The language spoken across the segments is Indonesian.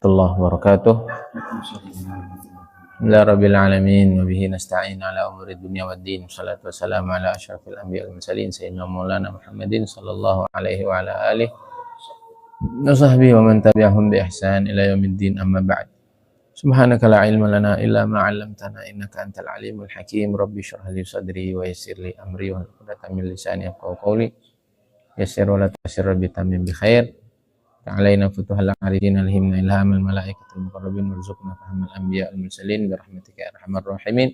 warahmatullahi wabarakatuh. Alhamdulillahirabbil alamin wa bihi nasta'in ala umuri dunya waddin. Shalatu wassalamu ala asyrafil anbiya'i wal mursalin sayyidina Maulana Muhammadin sallallahu alaihi wa ala alihi wa sahbihi wa man tabi'ahum bi ihsan ila yaumiddin, amma ba'd. Subhanaka la ilma lana illa ma 'allamtana innaka antal alimul hakim. Rabbi shrah li sadri wa yassir li amri wa hlul 'uqdatam min lisani yafqahu qawli. Yassir wa la tu'assir bi tamim bi khair. Ta'alaina futuhal arifin alhimna ilhamal malaikatul muqarrabin warzuqna fahamal anbiya al mursalin bi rahmatika ya arhamar rahimin.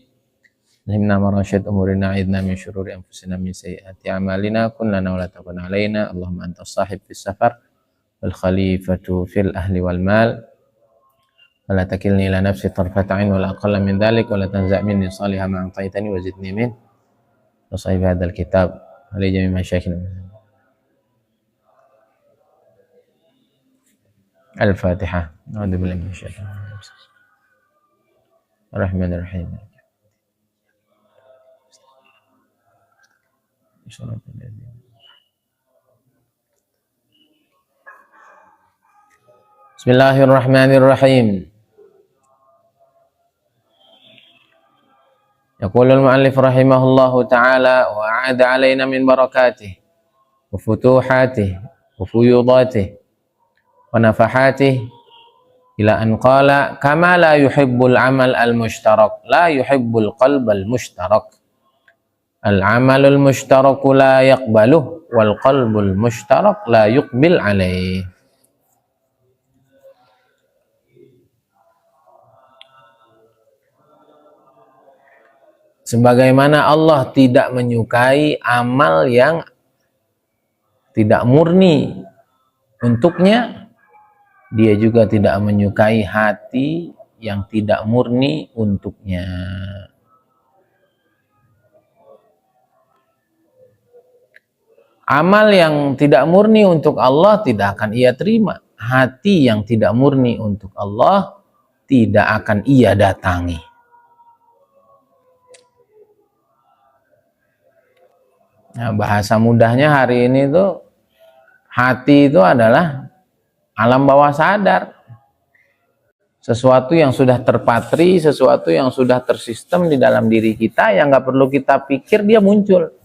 Alhimna marasyid umurina a'idna min syururi anfusina min sayyiati a'malina kunna wa la takun alaina. Allahumma antas sahib fis safar wal khalifatu fil ahli wal mal. Wa la takilni ila nafsi tarfata 'ain wa la aqalla min dhalik wa la tanza' minni salihah ma a'taitani wa zidni min wa sahib hadzal kitab ali jami' masyayikhina. Al-Fatihah. A'udzu billahi minasyaitonir rajim. Ar-Rahmanir-Rahim. Bismillahirrahmanirrahim. Yaqulul mu'allif rahimahullahu ta'ala wa 'ada 'alaina min barakatihi wa futuhatihi wa fuyudatihi wa nafahatih ila an qala kama la yuhibbul amal al mushtarak la yuhibbul qalbal mushtarak al amalul mushtarak la yaqbaluh wal qalbul mushtarak la yuqbil alaih. Sebagaimana Allah tidak menyukai amal yang tidak murni untuknya, dia juga tidak menyukai hati yang tidak murni untuknya. Amal yang tidak murni untuk Allah tidak akan ia terima. Hati yang tidak murni untuk Allah tidak akan ia datangi. Nah, bahasa mudahnya hari ini tuh hati itu adalah alam bawah sadar, sesuatu yang sudah terpatri, sesuatu yang sudah tersistem di dalam diri kita, yang nggak perlu kita pikir dia muncul.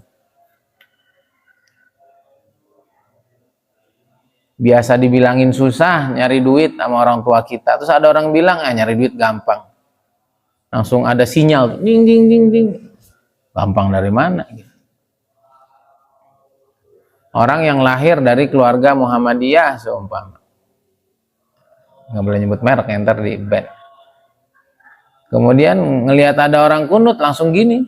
Biasa dibilangin susah nyari duit sama orang tua kita, terus ada orang bilang nyari duit gampang, langsung ada sinyal ding ding ding ding, gampang dari mana? Orang yang lahir dari keluarga Muhammadiyah seumpama, nggak boleh nyebut merek, ntar di ban. Kemudian ngelihat ada orang kunut langsung gini,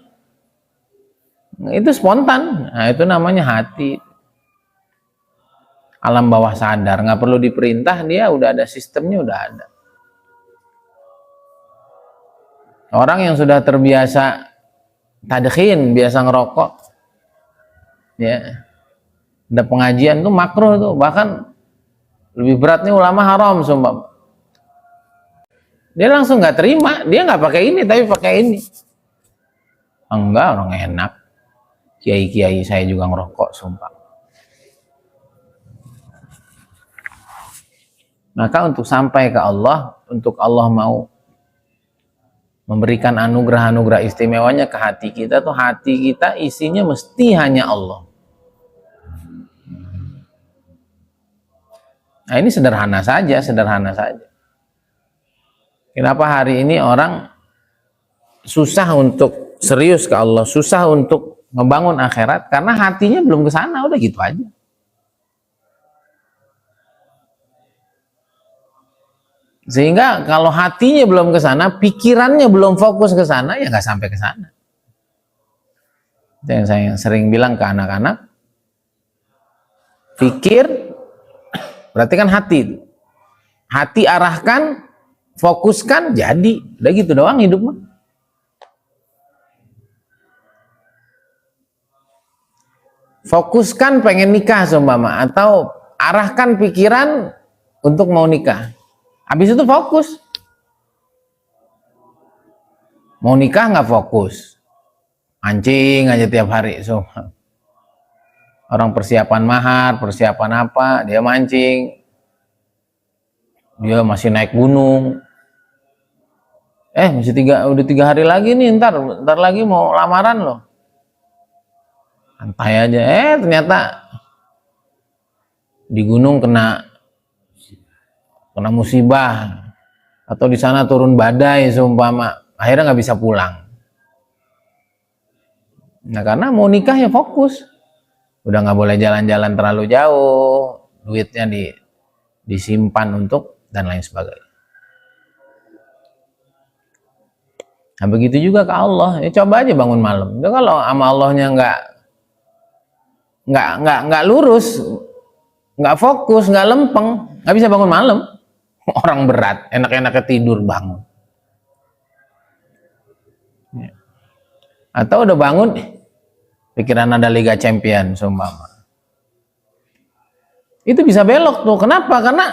itu spontan. Nah, itu namanya hati, alam bawah sadar, nggak perlu diperintah, dia udah ada sistemnya, udah ada. Orang yang sudah terbiasa tadkhin, biasa ngerokok, ya, ada pengajian tuh makruh tuh, bahkan lebih beratnya ulama haram sumpah. Dia langsung nggak terima, dia nggak pakai ini tapi pakai ini. Enggak, orang enak. Kiai-kiai saya juga ngerokok sumpah. Maka untuk sampai ke Allah, untuk Allah mau memberikan anugerah-anugerah istimewanya ke hati kita tuh, hati kita isinya mesti hanya Allah. Nah, ini sederhana saja, sederhana saja. Kenapa hari ini orang susah untuk serius ke Allah, susah untuk membangun akhirat? Karena hatinya belum ke sana, udah gitu aja. Sehingga kalau hatinya belum ke sana, pikirannya belum fokus ke sana, ya nggak sampai ke sana. Itu yang saya sering bilang ke anak-anak, pikir berarti kan hati. Hati arahkan, fokuskan, jadi. Udah gitu doang hidup mah. Fokuskan pengen nikah seumpama, atau arahkan pikiran untuk mau nikah. Habis itu fokus. Mau nikah nggak fokus, mancing aja tiap hari. So, orang persiapan mahar, persiapan apa, dia mancing. dia masih naik gunung. Masih udah 3 hari lagi nih, ntar lagi mau lamaran loh. Santai aja. Ternyata di gunung kena musibah, atau di sana turun badai seumpama, akhirnya nggak bisa pulang. Nah, karena mau nikah ya fokus, udah nggak boleh jalan-jalan terlalu jauh, duitnya disimpan untuk dan lain sebagainya. Nah, begitu juga ke Allah. Coba aja bangun malam. Itu kalau sama Allahnya nggak lurus, nggak fokus, nggak lempeng, nggak bisa bangun malam. Orang berat, enak-enaknya tidur bangun. Atau udah bangun, pikiran ada Liga Champion seumpama. Itu bisa belok tuh. Kenapa? Karena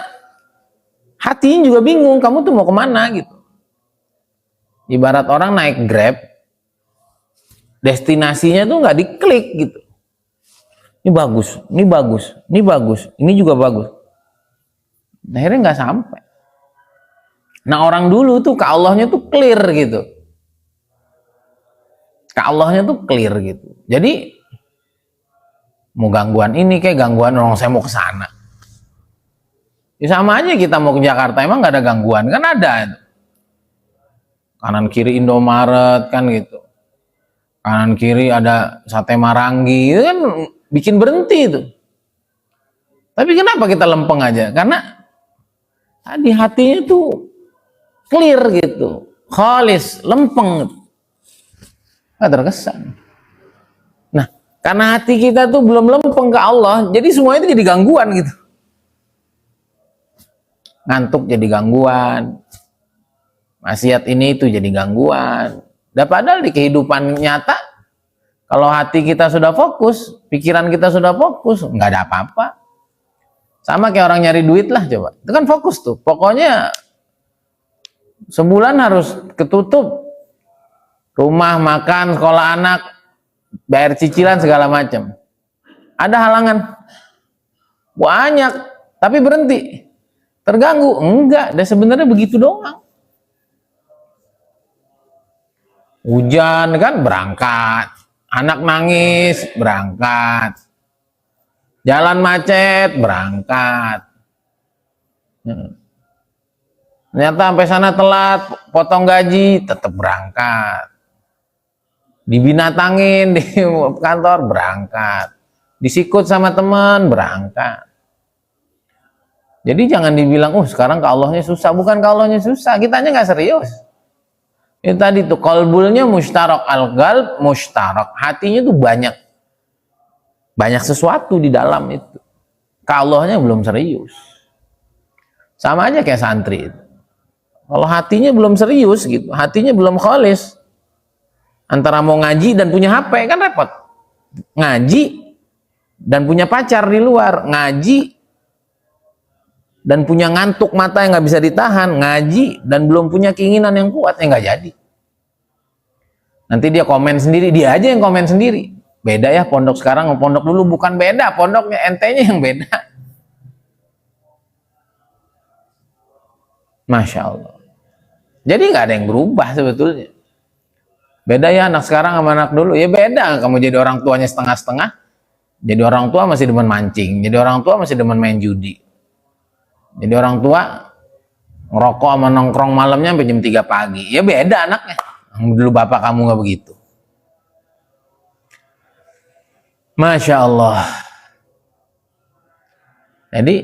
hatinya juga bingung, kamu tuh mau kemana gitu. Ibarat orang naik Grab, destinasinya tuh nggak diklik gitu. Ini bagus, ini bagus, ini bagus, ini juga bagus. Akhirnya nggak sampai. Nah, orang dulu tuh ke Allahnya tuh clear gitu. Ke Allahnya tuh clear gitu. Jadi mau gangguan ini kayak gangguan orang, saya mau ke sana. Ya sama aja kita mau ke Jakarta, emang nggak ada gangguan? Kan ada. Kanan kiri Indomaret kan gitu. Kanan kiri ada sate Marangi, itu kan bikin berhenti itu. Tapi kenapa kita lempeng aja? Karena di hatinya tuh clear gitu, khalis, lempeng, nggak terkesan. Nah, karena hati kita tuh belum lempeng ke Allah, jadi semua itu jadi gangguan gitu. Ngantuk jadi gangguan, maksiat ini itu jadi gangguan. Padahal di kehidupan nyata, kalau hati kita sudah fokus, pikiran kita sudah fokus, nggak ada apa-apa. Sama kayak orang nyari duit lah, coba. Itu kan fokus tuh. Pokoknya sebulan harus ketutup. Rumah, makan, sekolah anak, bayar cicilan segala macam. Ada halangan? Banyak, tapi berhenti. Terganggu? Enggak, dan sebenarnya begitu doang. Hujan kan berangkat, anak nangis berangkat, jalan macet berangkat. Ternyata sampai sana telat, potong gaji, tetap berangkat. Dibinatangin di kantor berangkat, disikut sama teman berangkat. Jadi jangan dibilang, sekarang ke Allahnya susah. Bukan ke Allahnya susah, kitanya nggak serius. Itu tadi tuh, qalbulnya mushtarak, al-qalb mushtarak. Hatinya tuh banyak sesuatu di dalam itu. Ke Allahnya belum serius. Sama aja kayak santri itu. Kalau hatinya belum serius gitu, hatinya belum khalis, antara mau ngaji dan punya HP kan repot. Ngaji dan punya pacar di luar, ngaji dan punya ngantuk mata yang nggak bisa ditahan, ngaji dan belum punya keinginan yang kuat, nggak jadi. Nanti dia komen sendiri, dia aja yang komen sendiri. Beda ya pondok sekarang sama pondok dulu, bukan beda, pondoknya ente-nya yang beda. Masya Allah. Jadi nggak ada yang berubah sebetulnya. Beda ya anak sekarang sama anak dulu, ya beda. Kamu jadi orang tuanya setengah-setengah, jadi orang tua masih demen mancing, jadi orang tua masih demen main judi. Jadi orang tua ngerokok sama nongkrong malamnya sampai jam 3 pagi. Ya beda anaknya. Dulu bapak kamu nggak begitu. Masya Allah. Jadi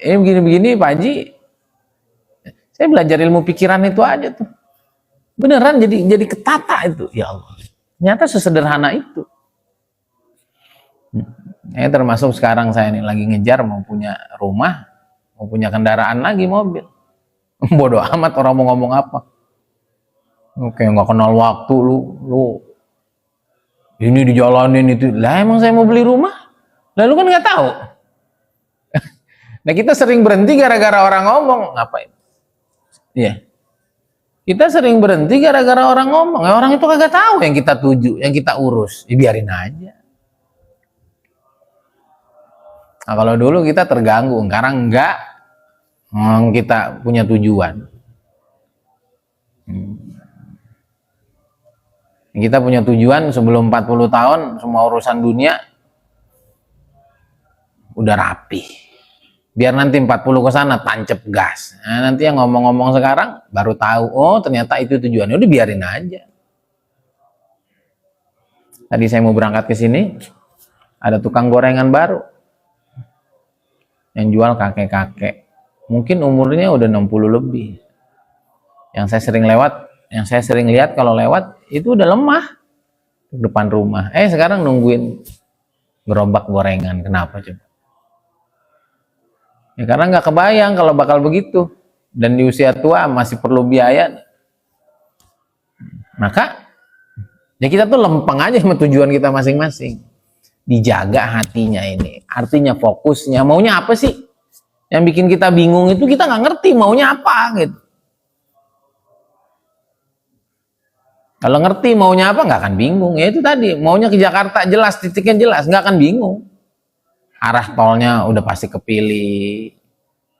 ini begini-begini Pak Haji, saya belajar ilmu pikiran itu aja tuh. Beneran jadi ketata itu. Ya Allah. Ternyata sesederhana itu. Termasuk sekarang saya ini lagi ngejar mau punya rumah, mau punya kendaraan lagi, mobil. Bodoh amat orang mau ngomong apa. Oke, nggak kenal waktu lu ini dijalanin itu. Lah emang saya mau beli rumah? Lalu kan nggak tahu. Nah kita sering berhenti gara-gara orang ngomong. Ngapain? Iya. Kita sering berhenti gara-gara orang ngomong. Orang itu kagak tahu yang kita tuju, yang kita urus. Ya biarin aja. Nah kalau dulu kita terganggu, sekarang enggak. Kita punya tujuan. Kita punya tujuan sebelum 40 tahun semua urusan dunia udah rapi. Biar nanti 40 ke sana tancep gas. Nah, nanti yang ngomong-ngomong sekarang baru tahu, oh ternyata itu tujuannya. Udah biarin aja. Tadi saya mau berangkat ke sini, ada tukang gorengan baru yang jual kakek-kakek. Mungkin umurnya udah 60 lebih. Yang saya sering lihat kalau lewat itu udah lemah di depan rumah. Sekarang nungguin gerobak gorengan. Kenapa coba? Ya karena nggak kebayang kalau bakal begitu, dan di usia tua masih perlu biaya. Maka ya kita tuh lempeng aja sama tujuan kita masing-masing. Dijaga hatinya ini, artinya fokusnya. Maunya apa sih? Yang bikin kita bingung itu kita nggak ngerti maunya apa gitu. Kalau ngerti maunya apa nggak akan bingung. Ya itu tadi, maunya ke Jakarta jelas, titiknya jelas, nggak akan bingung. Arah tolnya udah pasti kepilih.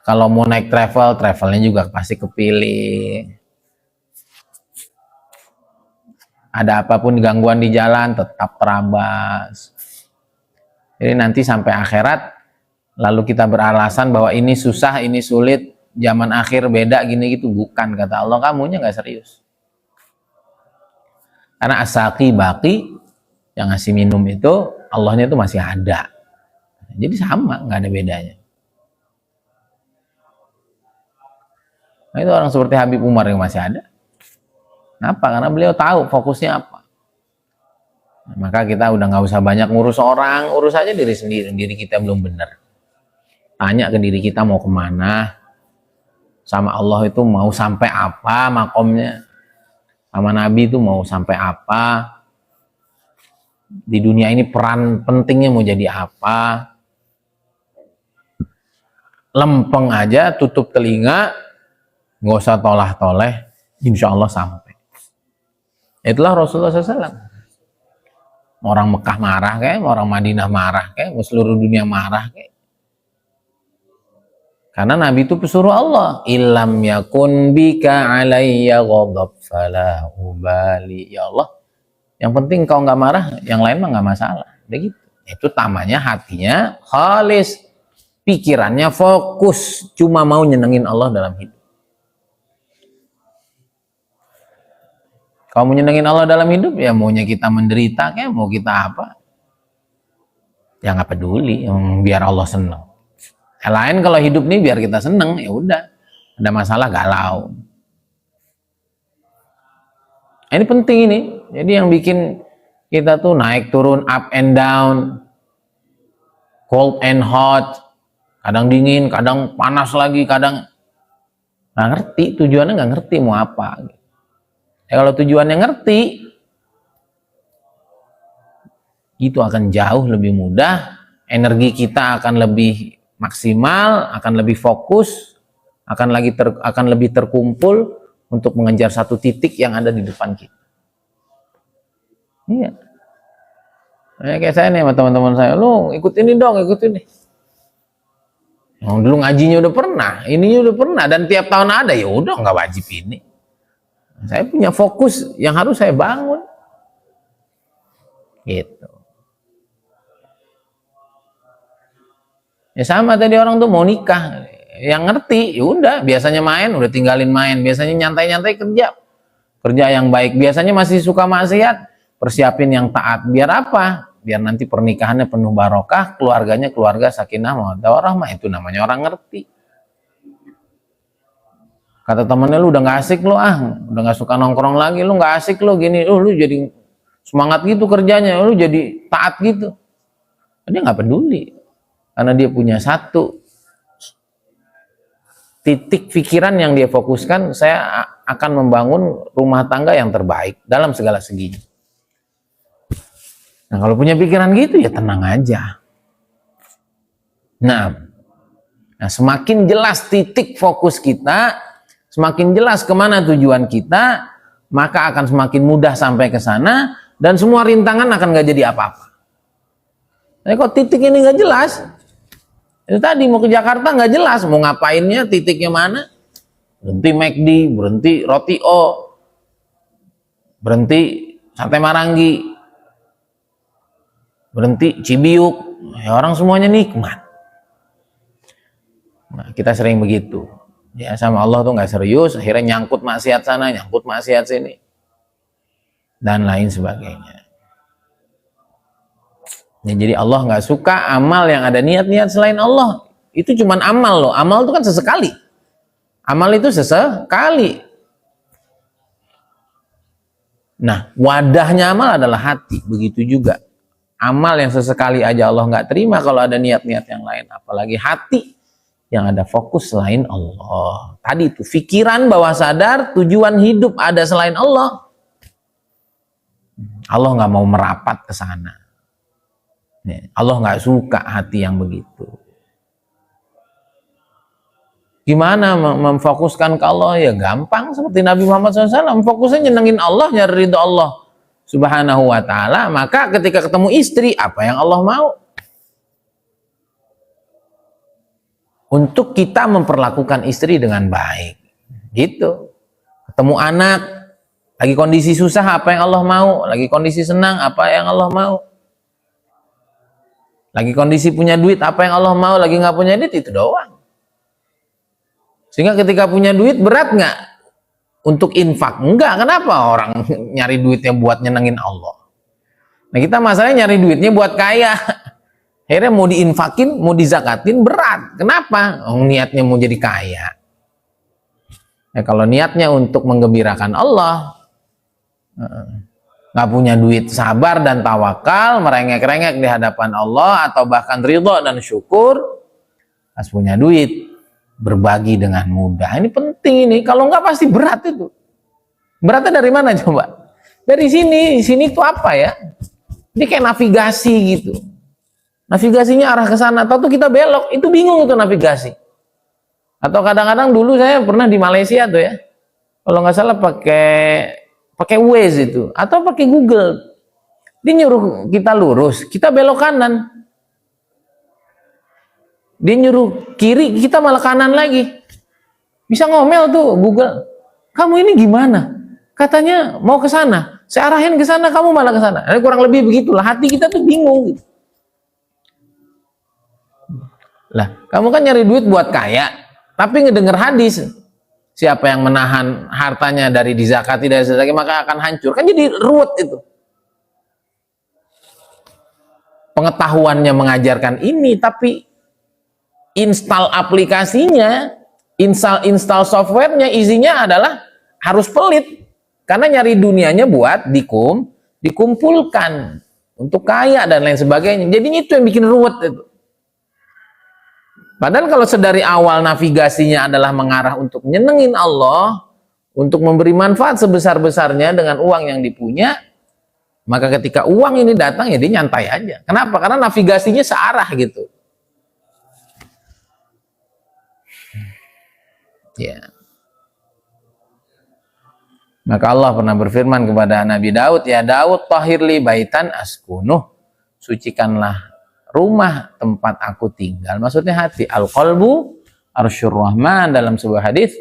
Kalau mau naik travelnya juga pasti kepilih. Ada apapun gangguan di jalan tetap terabas. Jadi nanti sampai akhirat lalu kita beralasan bahwa ini susah, ini sulit, zaman akhir beda gini gitu. Bukan, kata Allah, kamunya nggak serius. Karena as-saqi baqi, yang ngasih minum itu Allahnya itu masih ada. Jadi sama, nggak ada bedanya. Nah, itu orang seperti Habib Umar yang masih ada. Kenapa? Karena beliau tahu fokusnya apa. Nah, maka kita udah nggak usah banyak ngurus orang, urus aja diri sendiri. Diri kita belum benar. Tanya ke diri kita mau kemana, sama Allah itu mau sampai apa makomnya, sama Nabi itu mau sampai apa, di dunia ini peran pentingnya mau jadi apa. Lempeng aja, tutup telinga, nggak usah tolah-toleh, insya Allah sampai. Itulah Rasulullah SAW. Orang Mekah marah kayak, orang Madinah marah kayak, seluruh dunia marah kayak. Karena Nabi itu pesuruh Allah. Ilam yakun bika alayya ghadab fala ubali. Ya Allah, yang penting kau nggak marah, yang lain mah nggak masalah. Udah gitu. Itu tamanya hatinya khalis, pikirannya fokus, cuma mau nyenengin Allah dalam hidup. Kalau mau nyenengin Allah dalam hidup, ya maunya kita menderita kayak, mau kita apa, ya nggak peduli, biar Allah seneng. Yang lain kalau hidup nih biar kita seneng, ya udah, ada masalah galau. Ini penting ini. Jadi yang bikin kita tuh naik turun, up and down, cold and hot, kadang dingin, kadang panas lagi, kadang nggak ngerti tujuannya, nggak ngerti mau apa. Kalau tujuannya ngerti, itu akan jauh lebih mudah, energi kita akan lebih maksimal, akan lebih fokus, akan lebih terkumpul untuk mengejar satu titik yang ada di depan kita. Iya. Kayak saya nih sama teman-teman saya, lu ikut ini dong, ikut ini. Yang dulu ngajinya udah pernah, ininya udah pernah, dan tiap tahun ada, ya udah nggak wajib ini. Saya punya fokus yang harus saya bangun. Gitu. Ya sama tadi orang tuh mau nikah, yang ngerti, ya udah biasanya main, udah tinggalin main, biasanya nyantai-nyantai kerja yang baik, biasanya masih suka maksiat, persiapin yang taat, biar apa? Biar nanti pernikahannya penuh barokah, keluarganya keluarga sakinah mawaddah warahmah. Itu namanya orang ngerti. Kata temennya, lu udah gak asik lu udah gak suka nongkrong lagi, lu gak asik lu gini, lu jadi semangat gitu kerjanya, lu jadi taat gitu. Dia gak peduli, karena dia punya satu titik pikiran yang dia fokuskan, saya akan membangun rumah tangga yang terbaik dalam segala segi. Nah kalau punya pikiran gitu ya tenang aja. Nah semakin jelas titik fokus kita, semakin jelas kemana tujuan kita, maka akan semakin mudah sampai ke sana, dan semua rintangan akan gak jadi apa-apa. Nah, kok titik ini gak jelas, Itu tadi mau ke Jakarta nggak jelas mau ngapainnya, titiknya mana, berhenti McD, berhenti Roti O, berhenti Sate Marangi, berhenti Cibiuk, ya orang semuanya nikmat. Nah, kita sering begitu ya, sama Allah tuh nggak serius, akhirnya nyangkut maksiat sana, nyangkut maksiat sini, dan lain sebagainya. Ya, jadi Allah nggak suka amal yang ada niat-niat selain Allah. Itu cuman amal loh, amal itu kan sesekali, amal itu sesekali. Nah, wadahnya amal adalah hati, begitu juga amal yang sesekali aja Allah nggak terima kalau ada niat-niat yang lain, apalagi hati yang ada fokus selain Allah. Tadi itu pikiran bawah sadar tujuan hidup ada selain Allah. Allah nggak mau merapat ke sana. Allah nggak suka hati yang begitu. Gimana memfokuskan ke Allah? Ya gampang, seperti Nabi Muhammad SAW, fokusnya nyenengin Allah, nyari ridho Allah Subhanahu wa ta'ala. Maka ketika ketemu istri, apa yang Allah mau? Untuk kita memperlakukan istri dengan baik, gitu. Ketemu anak, lagi kondisi susah, apa yang Allah mau? Lagi kondisi senang, apa yang Allah mau? Lagi kondisi punya duit, apa yang Allah mau? Lagi nggak punya duit, itu doang. Sehingga ketika punya duit, berat nggak untuk infak? Enggak, kenapa? Orang nyari duitnya buat nyenengin Allah. Nah, kita masalahnya nyari duitnya buat kaya. Akhirnya mau diinfakin, mau dizakatin, berat. Kenapa? Oh, niatnya mau jadi kaya. Ya, kalau niatnya untuk menggembirakan Allah, nggak punya duit, sabar dan tawakal, merengek-rengek di hadapan Allah, atau bahkan ridho dan syukur. Pas punya duit, berbagi dengan mudah. Ini penting ini. Kalau nggak pasti berat itu. Beratnya dari mana coba? Dari sini. Sini tuh apa ya? Ini kayak navigasi gitu. Navigasinya arah ke sana, atau tuh kita belok, itu bingung itu navigasi. Atau kadang-kadang dulu saya pernah di Malaysia tuh ya, kalau nggak salah pakai Waze itu, atau pakai Google, dia nyuruh kita lurus, kita belok kanan. Dia nyuruh kiri, kita malah kanan lagi. Bisa ngomel tuh Google, kamu ini gimana? Katanya mau ke sana, saya arahin ke sana, kamu malah ke sana. Nah, kurang lebih begitulah, hati kita tuh bingung gitu. Lah, kamu kan nyari duit buat kaya, tapi ngedenger hadis, siapa yang menahan hartanya dari dizakati dan sebagainya maka akan hancur. Kan jadi ruwet itu. Pengetahuannya mengajarkan ini, tapi install aplikasinya, install softwarenya, isinya adalah harus pelit. Karena nyari dunianya buat dikumpulkan untuk kaya dan lain sebagainya. Jadi itu yang bikin ruwet itu. Padahal kalau sedari awal navigasinya adalah mengarah untuk nyenengin Allah, untuk memberi manfaat sebesar-besarnya dengan uang yang dipunya, maka ketika uang ini datang ya dia nyantai aja. Kenapa? Karena navigasinya searah gitu. Ya. Maka Allah pernah berfirman kepada Nabi Daud, ya Daud, tahirli baitan askunuh, sucikanlah rumah tempat aku tinggal. Maksudnya hati. Al-qalbu arsyur rahman, dalam sebuah hadis,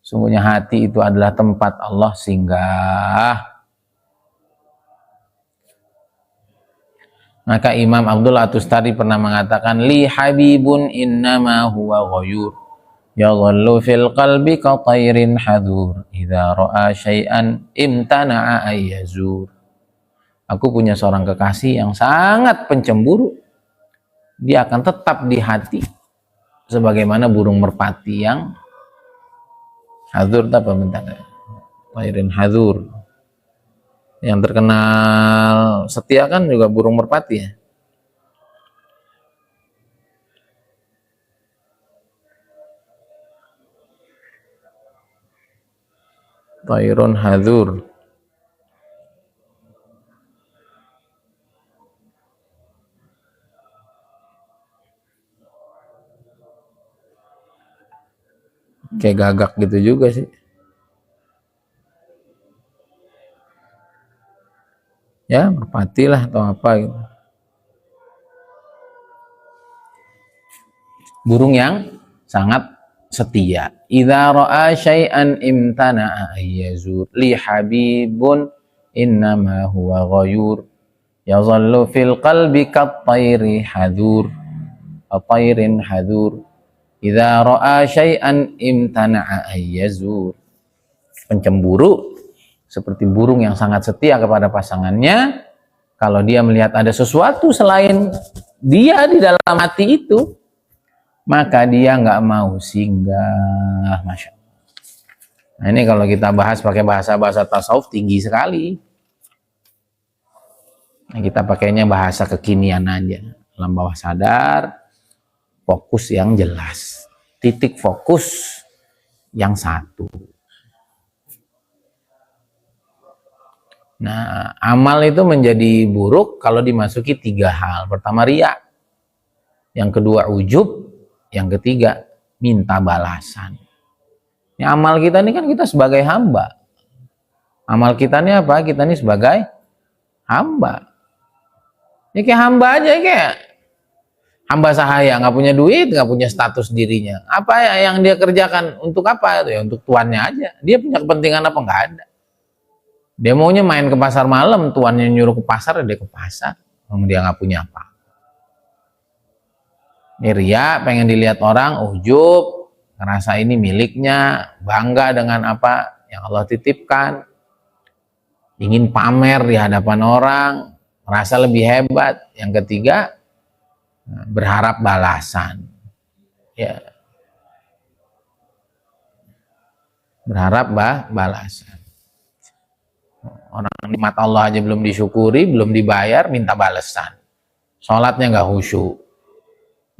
sungguhnya hati itu adalah tempat Allah singgah. Maka Imam Abdul Atustari pernah mengatakan, li habibun innama huwa ghayur, yaghallu fil qalbi ka tayrin hadur, idza ra'a syai'an imtana'a ayyazur. Aku punya seorang kekasih yang sangat pencemburu. Dia akan tetap di hati sebagaimana burung merpati yang hadur, apa bentaknya? Tayrin hadur. Yang terkenal setia kan juga burung merpati ya. Tayrun hadur. Kayak gagak gitu juga sih. Ya, merpati lah atau apa gitu. Burung yang sangat setia. Idza ra'a syai'an imtana'a ayyazur li habibun innama huwa ghayur yazallu fil qalbi kat-tayri hadur at-tayrin hadur. Idza ra'a syai'an imtana'a ayyazur. Pencemburu seperti burung yang sangat setia kepada pasangannya, kalau dia melihat ada sesuatu selain dia di dalam hati itu, maka dia nggak mau singgah. Masya Allah. Nah ini kalau kita bahas pakai bahasa tasawuf tinggi sekali. Nah, kita pakainya bahasa kekinian aja. Alam bawah sadar, fokus yang jelas. Titik fokus yang satu. Nah, amal itu menjadi buruk kalau dimasuki 3 hal. Pertama, riya. Yang kedua, ujub. Yang ketiga, minta balasan. Ya, amal kita ini kan kita sebagai hamba. Amal kita ini apa? Kita ini sebagai hamba. Ini kayak hamba aja, kayak hamba sahaya, nggak punya duit, nggak punya status dirinya. Apa yang dia kerjakan? Untuk apa? Ya, untuk tuannya aja. Dia punya kepentingan apa? Nggak ada. Dia maunya main ke pasar malam, tuannya nyuruh ke pasar, dia ke pasar. Dia nggak punya apa. Ini riya, pengen dilihat orang, ujub, ngerasa ini miliknya, bangga dengan apa yang Allah titipkan, ingin pamer di hadapan orang, merasa lebih hebat. Yang ketiga, berharap balasan. Ya. Berharap balasan. Orang nikmat Allah aja belum disyukuri, belum dibayar, minta balasan. Sholatnya nggak khusyuk,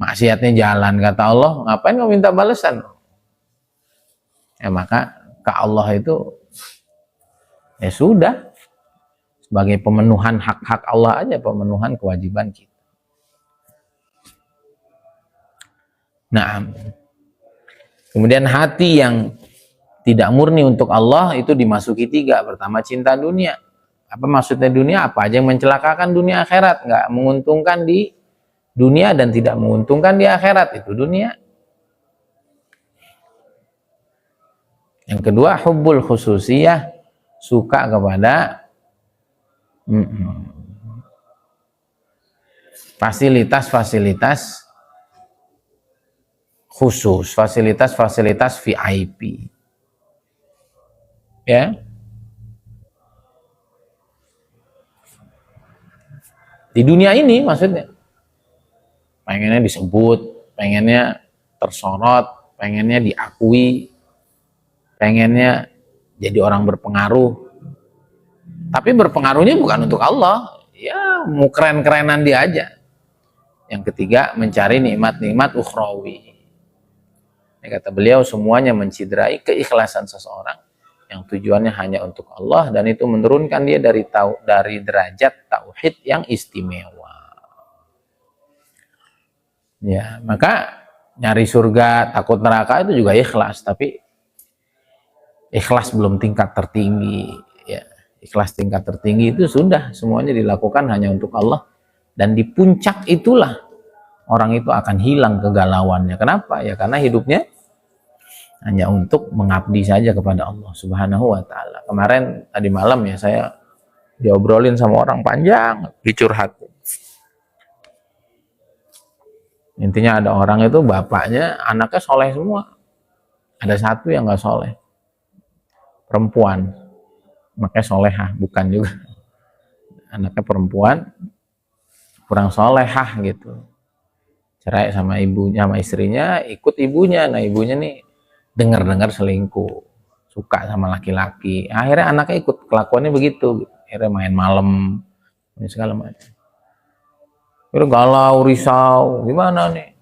maksiatnya jalan, kata Allah, ngapain kau minta balasan? Ya maka ke Allah itu ya sudah, sebagai pemenuhan hak-hak Allah aja, pemenuhan kewajiban kita. Nah, kemudian hati yang tidak murni untuk Allah itu dimasuki 3. Pertama, cinta dunia. Apa maksudnya dunia? Apa aja yang mencelakakan dunia akhirat, nggak menguntungkan di dunia dan tidak menguntungkan di akhirat, itu dunia. Yang kedua, hubbul khususiyah, suka kepada fasilitas-fasilitas khusus, fasilitas-fasilitas VIP. Ya, di dunia ini maksudnya pengennya disebut, pengennya tersorot, pengennya diakui, pengennya jadi orang berpengaruh, tapi berpengaruhnya bukan untuk Allah, ya mau keren-kerenan dia aja. Yang ketiga, mencari nikmat-nikmat ukhrawi. Ini kata beliau, semuanya menciderai keikhlasan seseorang yang tujuannya hanya untuk Allah, dan itu menurunkan dia dari derajat tauhid yang istimewa. Ya, maka nyari surga, takut neraka itu juga ikhlas, tapi ikhlas belum tingkat tertinggi. Ya, ikhlas tingkat tertinggi itu sudah semuanya dilakukan hanya untuk Allah, dan di puncak itulah orang itu akan hilang kegalauannya. Kenapa? Ya karena hidupnya hanya untuk mengabdi saja kepada Allah Subhanahu wa Ta'ala. Kemarin tadi malam ya saya diobrolin sama orang panjang, dicurhat. Intinya ada orang itu bapaknya, anaknya soleh semua. Ada satu yang nggak soleh, perempuan, makanya solehah, bukan juga. Anaknya perempuan, kurang solehah gitu. Cerai sama ibunya, sama istrinya, ikut ibunya. Nah ibunya nih dengar-dengar selingkuh, suka sama laki-laki, akhirnya anaknya ikut kelakuannya begitu, akhirnya main malam, ini segala macam, akhirnya galau, risau, gimana nih?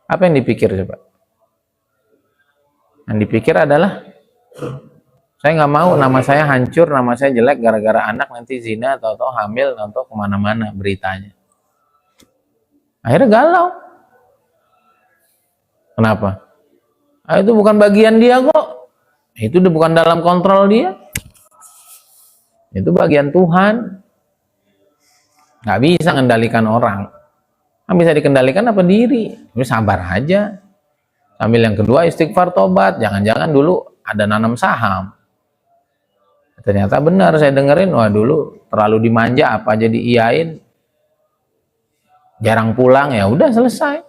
Apa yang dipikir coba? Yang dipikir adalah, saya nggak mau nama saya hancur, nama saya jelek gara-gara anak nanti zina, atau hamil, atau kemana-mana beritanya. Akhirnya galau. Kenapa? Itu bukan bagian dia kok. Itu bukan dalam kontrol dia. Itu bagian Tuhan. Nggak bisa mengendalikan orang. Bisa dikendalikan apa diri? Ini sabar aja. Sambil yang kedua istighfar tobat. Jangan-jangan dulu ada nanam saham. Ternyata benar saya dengerin, wah dulu terlalu dimanja apa aja diiyain. Jarang pulang, ya udah selesai.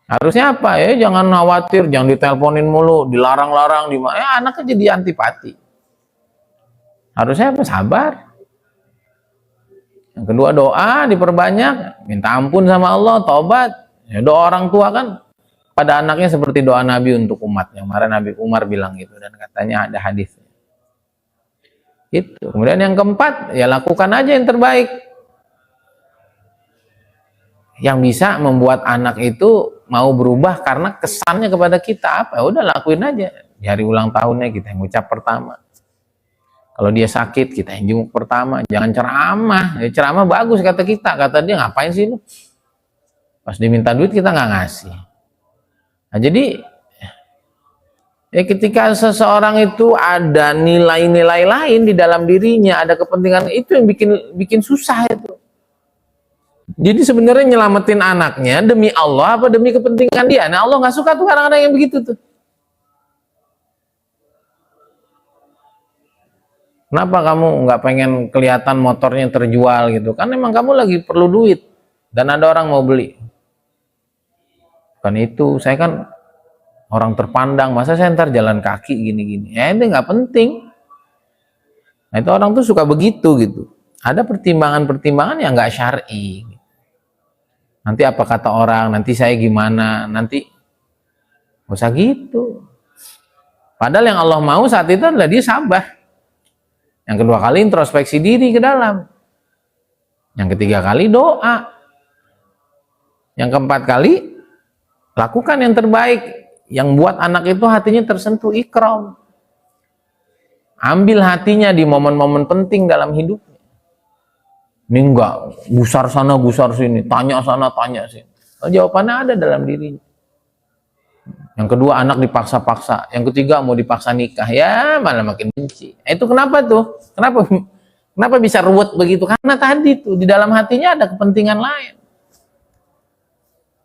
Harusnya apa ya? Jangan khawatir, jangan diteleponin mulu, dilarang-larang, anaknya jadi antipati. Harusnya apa? Sabar. Yang kedua doa diperbanyak, minta ampun sama Allah, tobat. Ya, doa orang tua kan pada anaknya seperti doa Nabi untuk umatnya. Kemarin Nabi Umar bilang gitu, dan katanya ada hadisnya. Itu. Kemudian yang keempat, ya lakukan aja yang terbaik. Yang bisa membuat anak itu mau berubah karena kesannya kepada kita apa? Udah lakuin aja. Di hari ulang tahunnya kita yang ucap pertama. Kalau dia sakit kita yang jenguk pertama. Jangan ceramah. Ya, ceramah bagus kata kita. Kata dia, ngapain sih lu? Pas diminta duit kita nggak ngasih. Nah, jadi ya ketika seseorang itu ada nilai-nilai lain di dalam dirinya, ada kepentingan, itu yang bikin susah itu. Jadi sebenarnya nyelamatin anaknya demi Allah apa demi kepentingan dia? Nah, Allah nggak suka tuh kadang-kadang yang begitu tuh. Kenapa kamu nggak pengen kelihatan motornya terjual gitu? Kan emang kamu lagi perlu duit dan ada orang mau beli. Kan itu, saya kan orang terpandang, masa saya ntar jalan kaki gini-gini? Ya itu nggak penting. Nah itu orang tuh suka begitu gitu. Ada pertimbangan-pertimbangan yang nggak syar'i. Nanti apa kata orang, nanti saya gimana, nanti nggak usah gitu. Padahal yang Allah mau saat itu adalah dia sabar. Yang kedua kali introspeksi diri ke dalam. Yang ketiga kali doa. Yang keempat kali lakukan yang terbaik. Yang buat anak itu hatinya tersentuh, ikram. Ambil hatinya di momen-momen penting dalam hidupnya. Ini enggak, gusar sana, gusar sini, tanya sana, tanya sini. Jawabannya ada dalam dirinya. Yang kedua anak dipaksa-paksa, yang ketiga mau dipaksa nikah, ya malah makin benci. Itu kenapa tuh? Kenapa bisa ruwet begitu? Karena tadi tuh di dalam hatinya ada kepentingan lain.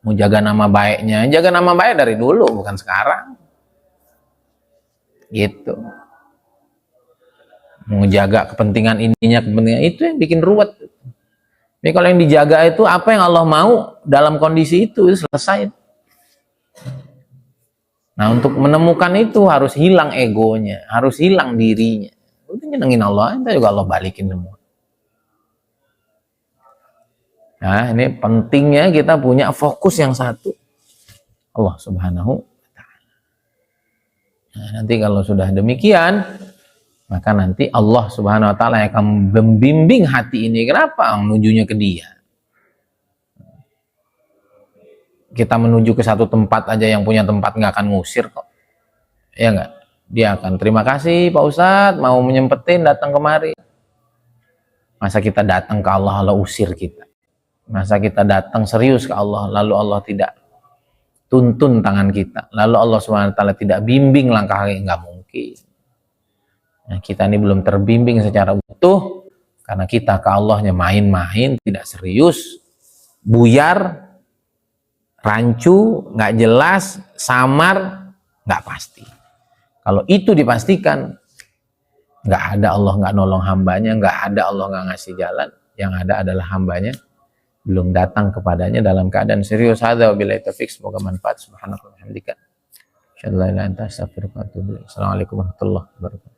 Mau jaga nama baiknya, jaga nama baik dari dulu, bukan sekarang. Gitu. Mau jaga kepentingan ininya, kepentingan itu yang bikin ruwet. Jadi kalau yang dijaga itu apa yang Allah mau dalam kondisi itu selesai. Nah untuk menemukan itu harus hilang egonya, harus hilang dirinya. Udah nyenengin Allah, entah juga Allah balikin semua. Nah ini pentingnya kita punya fokus yang satu, Allah Subhanahu wa Ta'ala. Nah, nanti kalau sudah demikian, maka nanti Allah Subhanahu wa Ta'ala akan membimbing hati ini. Kenapa? Menujunya ke Dia. Kita menuju ke satu tempat aja, yang punya tempat nggak akan ngusir kok. Ya nggak? Dia akan terima kasih Pak Ustadz mau menyempetin datang kemari. Masa kita datang ke Allah, Allah usir kita. Masa kita datang serius ke Allah, lalu Allah tidak tuntun tangan kita. Lalu Allah SWT tidak bimbing langkah kaki, nggak mungkin. Nah, kita ini belum terbimbing secara utuh, karena kita ke Allahnya main-main, tidak serius, buyar, rancu, nggak jelas, samar, nggak pasti. Kalau itu dipastikan, nggak ada Allah nggak nolong hambanya, nggak ada Allah nggak ngasih jalan. Yang ada adalah hambanya belum datang kepadanya dalam keadaan serius. Hadza wabillahi taufiq, semoga manfaat. Subhanallah wa bihamdika, asyhadu an la ilaha illa anta, astaghfiruka wa atubu ilaik. Assalamualaikum warahmatullahi wabarakatuh.